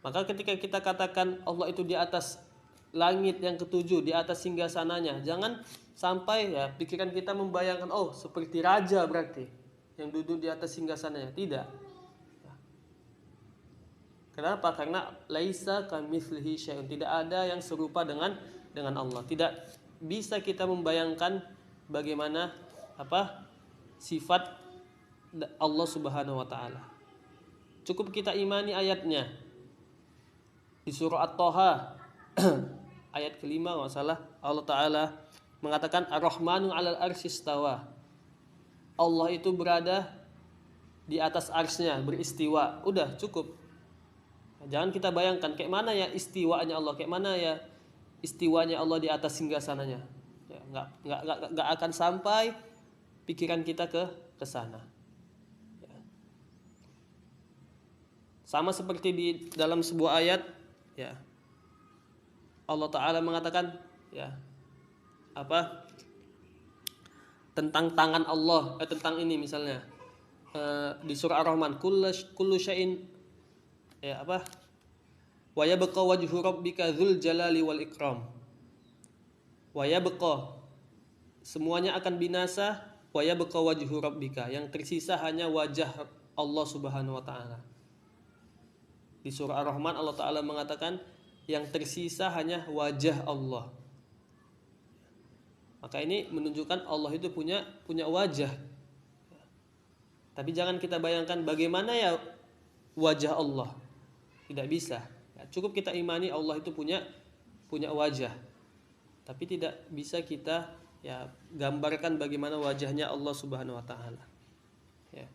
Maka ketika kita katakan Allah itu di atas langit yang ketujuh, di atas singgasananya, jangan sampai ya pikiran kita membayangkan oh seperti raja berarti yang duduk di atas singgasananya. Tidak. Kenapa? Karena laisa kamitslihi syai'un, tidak ada yang serupa dengan Allah. Tidak bisa kita membayangkan bagaimana sifat Allah Subhanahu wa Ta'ala. Cukup kita imani ayatnya. Di surah At-Taha ayat kelima kalau salah, Allah Ta'ala mengatakan Ar-Rahmanu 'alal arsy istawa. Allah itu berada di atas arsy-Nya, beristiwa. Udah cukup. Jangan kita bayangkan kayak mana ya istiwanya Allah, kayak mana ya istiwanya Allah di atas singgasananya. Ya, enggak akan sampai pikiran kita ke sana. Ya. Sama seperti di dalam sebuah ayat, ya. Allah Ta'ala mengatakan ya tentang tangan Allah, tentang ini misalnya di surah Ar-Rahman, kullu syai'in wa yabqa wajhu rabbika dzul jalali wal ikram. Wa yabqa, semuanya akan binasa, wa yabqa wajhu rabbika, yang tersisa hanya wajah Allah Subhanahu wa Ta'ala. Di surah Ar-Rahman Allah Ta'ala mengatakan yang tersisa hanya wajah Allah. Maka ini menunjukkan Allah itu punya wajah. Tapi jangan kita bayangkan bagaimana ya wajah Allah. Tidak bisa. Ya, cukup kita imani Allah itu punya wajah. Tapi tidak bisa kita ya gambarkan bagaimana wajahnya Allah Subhanahu wa Ta'ala. Ya.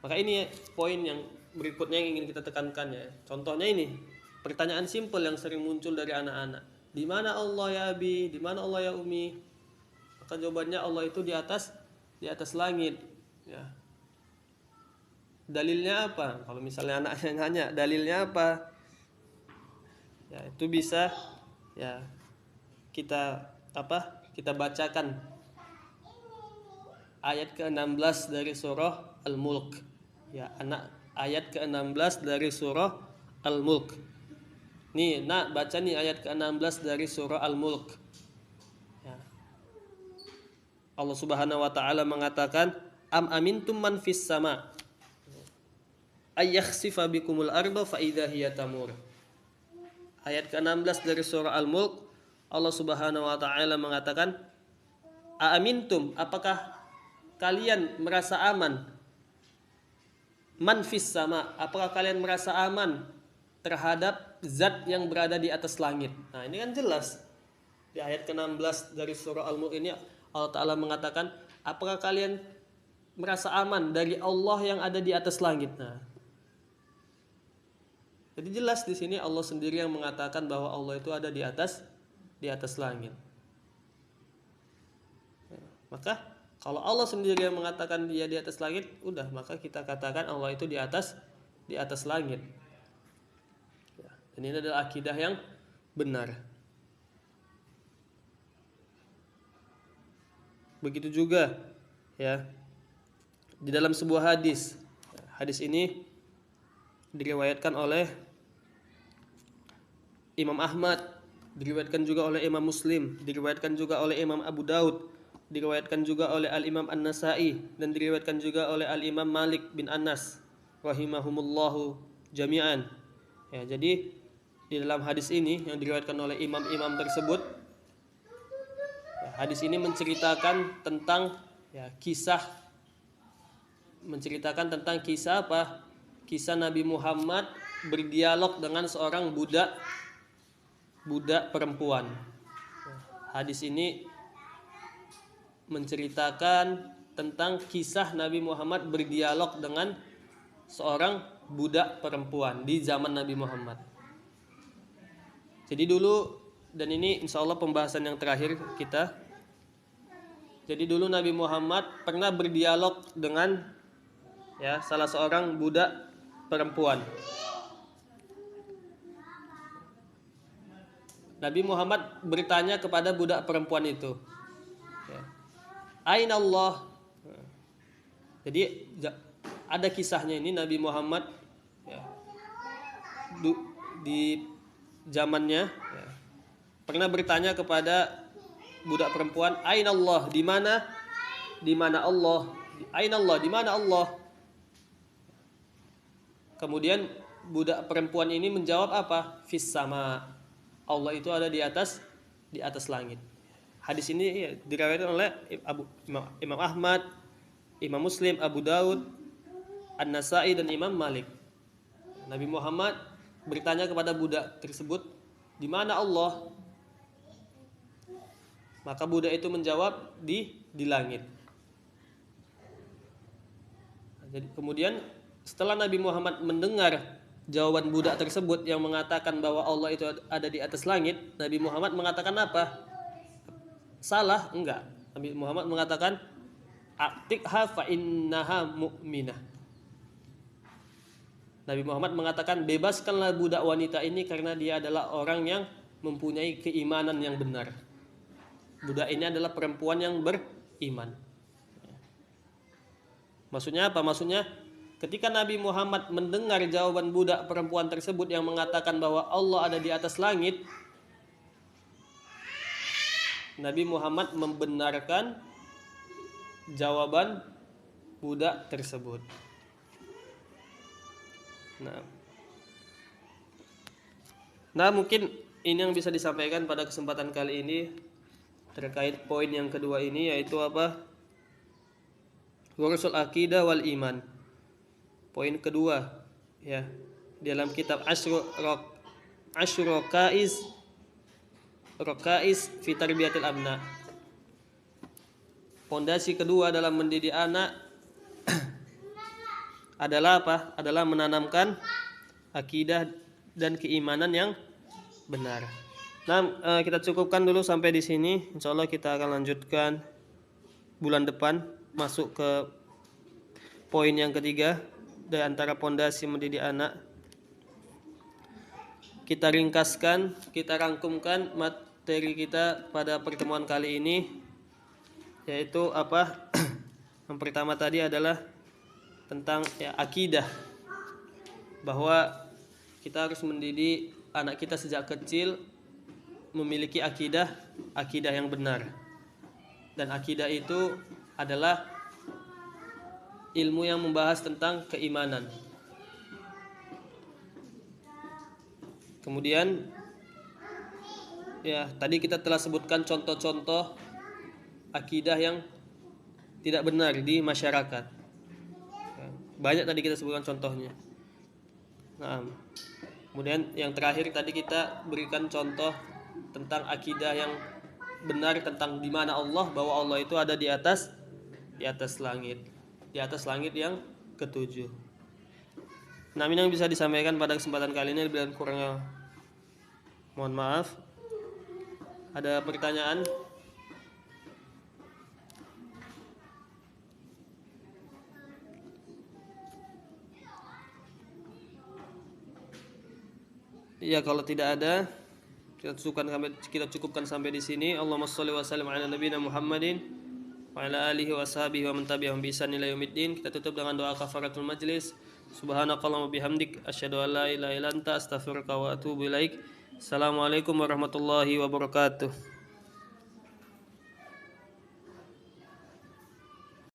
Maka ini poin yang berikutnya yang ingin kita tekankan ya. Contohnya ini, pertanyaan simpel yang sering muncul dari anak-anak. Di mana Allah ya Abi? Di mana Allah ya Umi? Maka jawabannya Allah itu di atas langit. Ya. Dalilnya apa? Kalau misalnya anaknya nanya, dalilnya apa? Ya, itu bisa ya kita bacakan ayat ke-16 dari surah Al-Mulk. Ya, ayat ke-16 dari surah Al-Mulk. Nih, baca nih ayat ke-16 dari surah Al-Mulk. Ya. Allah Subhanahu wa Ta'ala mengatakan, am amintum man fis sama ayakhsifa bikumul arda fa idza hiya tamur. Ayat ke-16 dari surah Al-Mulk, Allah Subhanahu wa Ta'ala mengatakan, aamintum, apakah kalian merasa aman? Man fis sama, apakah kalian merasa aman terhadap zat yang berada di atas langit? Nah, ini kan jelas. Di ayat ke-16 dari surah Al-Mulk ini Allah Ta'ala mengatakan, apakah kalian merasa aman dari Allah yang ada di atas langit? Nah, jadi jelas di sini Allah sendiri yang mengatakan bahwa Allah itu ada di atas langit. Maka kalau Allah sendiri yang mengatakan dia di atas langit, udah, maka kita katakan Allah itu di atas langit. Dan ini adalah akidah yang benar. Begitu juga ya di dalam sebuah hadis. Hadis ini diriwayatkan oleh Imam Ahmad, diriwayatkan juga oleh Imam Muslim, diriwayatkan juga oleh Imam Abu Daud, diriwayatkan juga oleh Al-Imam An-Nasa'i, dan diriwayatkan juga oleh Al-Imam Malik bin Anas rahimahumullahu jami'an. Ya, jadi di dalam hadis ini yang diriwayatkan oleh imam-imam tersebut, ya, hadis ini menceritakan tentang kisah apa? Kisah Nabi Muhammad berdialog dengan seorang budak perempuan. Hadis ini menceritakan tentang kisah Nabi Muhammad berdialog dengan seorang budak perempuan di zaman Nabi Muhammad. Jadi dulu, dan ini insya Allah pembahasan yang terakhir kita. Jadi dulu Nabi Muhammad pernah berdialog dengan salah seorang budak perempuan. Nabi Muhammad bertanya kepada budak perempuan itu, Aina Allah. Jadi ada kisahnya ini, Nabi Muhammad di zamannya pernah bertanya kepada budak perempuan, Aina Allah, di mana Allah? Aina Allah, di mana Allah? Kemudian budak perempuan ini menjawab apa? Fis sama. Allah itu ada di atas langit. Hadis ini diriwayatkan oleh Imam Ahmad, Imam Muslim, Abu Daud, An-Nasa'i, dan Imam Malik. Nabi Muhammad bertanya kepada budak tersebut, di mana Allah? Maka budak itu menjawab, di langit. Jadi kemudian setelah Nabi Muhammad mendengar jawaban budak tersebut yang mengatakan bahwa Allah itu ada di atas langit, Nabi Muhammad mengatakan apa? Salah? Enggak. Nabi Muhammad mengatakan, A'tiqha fa innaha mu'minah. Nabi Muhammad mengatakan, bebaskanlah budak wanita ini karena dia adalah orang yang mempunyai keimanan yang benar. Budak ini adalah perempuan yang beriman. Maksudnya apa? Maksudnya ketika Nabi Muhammad mendengar jawaban budak perempuan tersebut yang mengatakan bahwa Allah ada di atas langit, Nabi Muhammad membenarkan jawaban budak tersebut. Nah, mungkin ini yang bisa disampaikan pada kesempatan kali ini terkait poin yang kedua ini, yaitu apa? Urusul akidah wal iman. Poin kedua dalam kitab Rokais fi tarbiyatil abna. Pondasi kedua dalam mendidik anak adalah apa? Adalah menanamkan akidah dan keimanan yang benar. Nah, kita cukupkan dulu sampai di sini. Insyaallah kita akan lanjutkan bulan depan, masuk ke poin yang ketiga dari antara pondasi mendidik anak. Kita ringkaskan, kita rangkumkan materi kita pada pertemuan kali ini, yaitu apa? Yang pertama tadi adalah tentang akidah, bahwa kita harus mendidik anak kita sejak kecil memiliki akidah yang benar. Dan akidah itu adalah ilmu yang membahas tentang keimanan. Kemudian tadi kita telah sebutkan contoh-contoh akidah yang tidak benar di masyarakat. Banyak tadi kita sebutkan contohnya. Nah, kemudian yang terakhir tadi kita berikan contoh tentang akidah yang benar tentang di mana Allah, bahwa Allah itu ada di atas langit, di atas langit yang ketujuh. Nah, ini yang bisa disampaikan pada kesempatan kali ini, lebih dan kurangnya mohon maaf. Ada pertanyaan? Ya, kalau tidak ada, kita cukupkan sampai di sini. Allahumma shalli wa sallim ala nabiyina Muhammadin wa ala alihi wa sahbihi wa man tabi'ahum bi ihsan ila yaumiddin. Kita tutup dengan doa kafaratul majlis. Subhanakallahumma bihamdik asyhadu an la ilaha illa anta astaghfiruka wa atubu ilaik. Assalamualaikum warahmatullahi wabarakatuh.